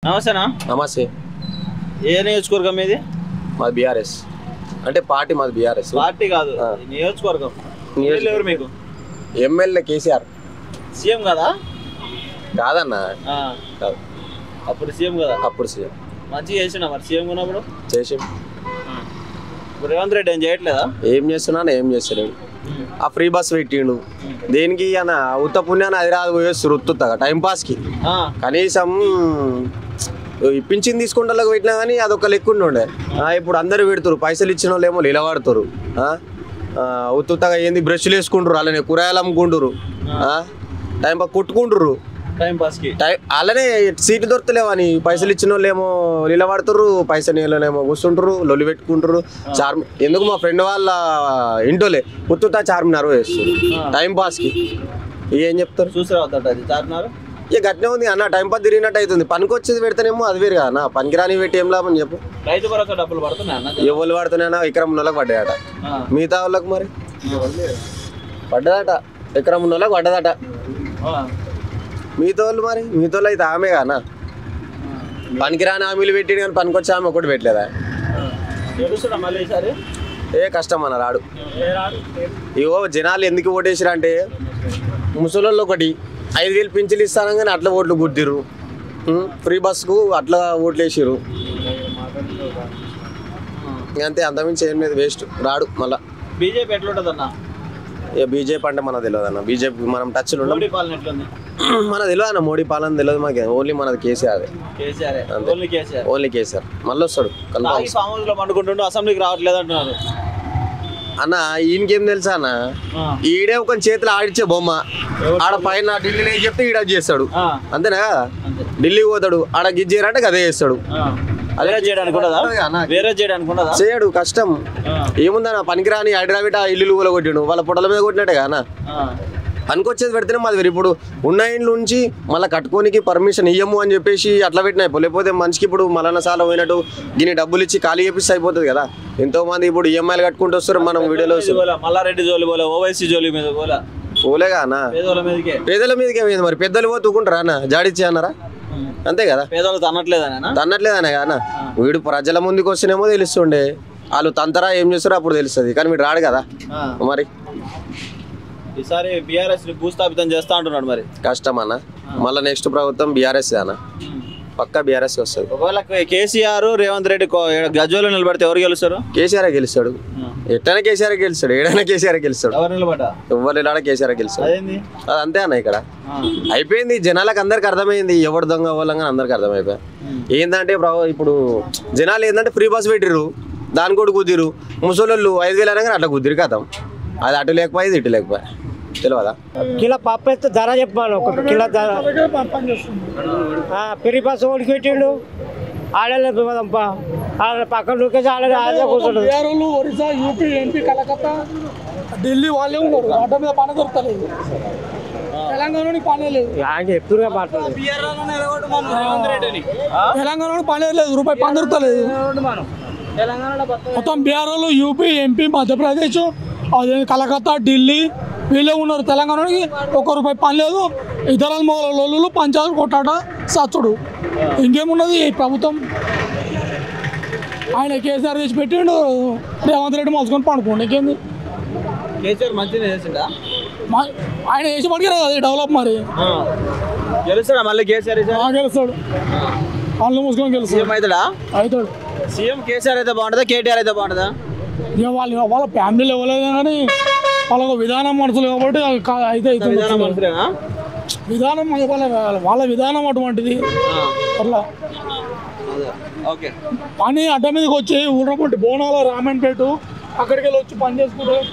నమస్తేనా? నమస్తే. ఏ నియోజకవర్గం మీది? మాది బీఆర్ఎస్. అంటే పార్టీ మాది బీఆర్ఎస్. పార్టీ కాదు, నియోజకవర్గం. ఎవరు మీకు? ఎమ్మెల్యే కేసీఆర్. సీఎం కదా? కాదన్నా, కాదు. అప్పుడు సీఎం కదా? అప్పుడు సీఎం. మంచిగా చేసినా మరి సీఎం ఉన్నప్పుడు? చేసి ఇప్పుడు రేవంత్ రెడ్డి ఏం చేయట్లేదా? ఏం చేస్తున్నాను, ఏం చేస్తలేడు. ఆ ఫ్రీ బస్ పెట్టిండు దేనికి అన్న? ఉత్త పుణ్యాన్ని హైదరాబాద్ పోయేస్తారు ఉత్తుగా టైంపాస్కి. కనీసం పింఛన్ తీసుకుంటాలకు పెట్టినా కానీ అదొక లెక్క ఉండే. ఇప్పుడు అందరు పెడతారు, పైసలు ఇచ్చిన వాళ్ళు ఏమో నిలబడతారు. ఉత్తుగా ఏంది బ్రష్లు వేసుకుంటారు, అలానే కూరగాయలు అమ్ముకుంటారు, టైంపాస్ కొట్టుకుంటారు. అలానే సీట్లు దొరకలేవని పైసలు ఇచ్చిన వాళ్ళు ఏమో నిలబడతారు, పైసలు నీళ్ళనేమో కూర్చుంటారు, లొల్లి పెట్టుకుంటారు. ఎందుకు మా ఫ్రెండ్ వాళ్ళ ఇంటోలే ఉత్తుతా చార్మినార్ వేస్తారు టైంపాస్కి. ఏం చెప్తారు? చూసారు ఇక గట్నే ఉంది అన్న, టైంపాస్ తిరిగినట్టు అవుతుంది. పనికి వచ్చేది పెడితేనేమో అది వేరు కదా, పనికిరాని పెట్టి ఏం లాభం చెప్పు. రైతు భరోసా డబ్బులు పడుతున్నాయి? ఎవరు పడుతున్నాయన్నా? ఎకరం ఉన్నోళ్ళకి పడ్డాయట, మిగతా వాళ్ళకి మరి పడ్డదట. ఎకరం ఉన్నోళ్ళకి పడ్డదట, మిగతా వాళ్ళు మరి మిగతా వాళ్ళు అయితే ఆమె కానా? పనికిరాని హామీలు పెట్టి కానీ పనికొచ్చే ఆమె ఒకటి పెట్టలేదా? ఏ కష్టం అన్న రాడు. ఇవో జనాలు ఎందుకు ఓటేసారు అంటే, ముసలోళ్ళు ఒకటి 5,000 పింఛన్లు ఇస్తాను కానీ అట్లా ఓట్లు గుద్దిర్రు, ఫ్రీ బస్కు అట్లా ఓట్లు వేసిర్రు. అంతే, అంతమించి ఏం లేదు, వేస్ట్. రాడు మళ్ళా. బీజేపీ ఎట్లుంటుంది అన్న? ఇక బీజేపీ అంటే మనకు తెలియదు అన్న. బీజేపీ మనం టచ్లో ఉన్నాం, మనకు తెలియదు అన్న. మోడీ పాలన తెలియదు మాకు, ఓన్లీ మనది కేసీఆర్. ఓన్లీ కేసీఆర్. మళ్ళీ వస్తాడు పండుకుంటుండు, అసెంబ్లీకి రావట్లేదు అంటున్నారు అన్న. ఈయనకేం తెలుసా అన్న, ఈడే ఒక చేతిలో ఆడిచ్చే బొమ్మ. ఆడ పైన ఢిల్లీలో ఏం చెప్తే ఈడ చేస్తాడు, అంతేనా కదా? ఢిల్లీకి పోతాడు, ఆడ గిజ్జేరంటే అదే చేస్తాడు. అదే చేయడానికి వేరే చేయడానికి చేయడు, కష్టం. ఏముందన్న, పనికిరాని హైదరాబాద్ ఇల్లు కూడా కొట్టిండు, వాళ్ళ పొట్టల మీద కొట్టినట్టే కదా. పనికొచ్చేది పెడితేనే మాది. ఇప్పుడు ఉన్న ఇండ్ల నుంచి మళ్ళీ కట్టుకోనికి పర్మిషన్ ఇయ్యము అని చెప్పేసి అట్లా పెట్టినాయి. లేకపోతే మనిషికి ఇప్పుడు మలన సాల పోయినట్టు దీన్ని డబ్బులు ఇచ్చి ఖాళీ చేపిస్తే అయిపోతుంది కదా. ఎంతో మంది ఇప్పుడు ఈఎంఐలు కట్టుకుంటూ వస్తారు, మనం వీడియోలో మల్లారెడ్డి జోలి పోలే, ఓవైసీ జోలి మీద పోలేగా అన్న. పేదల మీదకి ఏమైంది మరి? పెద్దలు పోతుకుంటారా అన్న? జాడిచ్చి అన్నారా? అంతే కదా. పేదలు తన్నట్లేదనే కదా అన్న. వీడు ప్రజల ముందుకు వస్తేనేమో తెలుస్తుండే, వాళ్ళు తంతరా ఏం చేస్తారో అప్పుడు తెలుస్తుంది. కానీ వీడు రాడు కదా మరి. ఈసారి బీఆర్ఎస్ భూస్థాపితం చేస్తా అంటున్నాడు, మరి కష్టం అన్న. మళ్ళీ నెక్స్ట్ ప్రభుత్వం బీఆర్ఎస్ అన్న, పక్కా బీఆర్ఎస్ వస్తుంది. ఒకవేళ కేసీఆర్ రేవంత్ రెడ్డి గజ్వేల్లో నిలబడితే ఎవరు గెలుస్తారు? కేసీఆర్ గెలుస్తాడు. ఎట్టైనా కేసీఆర్ గెలుస్తాడు, ఏడైనా కేసీఆర్ గెలుస్తాడు. ఎవరు నిలబడ కేసీఆర్ గెలుస్తాడు. అది అంతే అన్న. ఇక్కడ అయిపోయింది, జనాలకు అందరికి అర్థమైంది ఎవరు దొంగ వాళ్ళంగా అందరికి అర్థమైపోయి. ఏంటంటే ఇప్పుడు జనాలు ఏంటంటే ఫ్రీ బస్ పెట్టిర్రు, దాని కూడా కుదిరు. ముసలోళ్ళు 5,000 అనగా అట్లా కుదిరి కథం. అది అటు లేకపోయేది ఇటు లేకపోయా, తెలియదా? కిలో పప్పు అయితే ధర చెప్పాను, ఒక కిలో ధర. ఫ్రీ బస్ ఓడికి పెట్టిండు, ఆడలేదు పక్కన లొకేషన్ ఆడే కూర్చుండు. ఒరిస్సా, యూపీ, ఎంపీ, కలకత్తా, ఢిల్లీ వాళ్ళే ఉన్నారు. అడ్డ మీద పని దొరకలేదు, తెలంగాణ పనే లేదు. చెప్తున్నా మాట్లాడలేదు, తెలంగాణ పనే లేదు, రూపాయి పని దొరకలేదు. మొత్తం బీఆర్ఓలు, యూపీ, ఎంపీ, మధ్యప్రదేశ్, అదే కలకత్తా, ఢిల్లీ వీళ్ళే ఉన్నారు. తెలంగాణకి ₹1 పని లేదు. ఇతర మొగలు పంచాయతీ కొట్టాట సచ్చుడు, ఇంకేమున్నది ఈ ప్రభుత్వం. ఆయన కేసీఆర్ తెచ్చి పెట్టిండు, రేవంత్ రెడ్డి మోసుకొని పండుకోండి. ఇంకేంది, ఆయన వేసి పడిగారు కదా డెవలప్. మరి గెలుస్తాడా మళ్ళీ కేసీఆర్? గెలుస్తాడు, వాళ్ళు మూసుకొని గెలుస్తాడు. అవుతాడు. సీఎం కేసీఆర్ అయితే బాగుంటుందా, కేటీఆర్ అయితే బాగుంటుందా? ఇక వాళ్ళ ఫ్యామిలీలో ఇవ్వలేదు కానీ వాళ్ళకు విధానం మనుషులు కాబట్టి అయితే విధానం వాళ్ళ విధానం అటువంటిది. అట్లా పని అడ్డ మీదకి వచ్చి ఊరపట్టి బోనాల రామన్పేట అక్కడికి వెళ్ళి వచ్చి పని చేసుకుంటే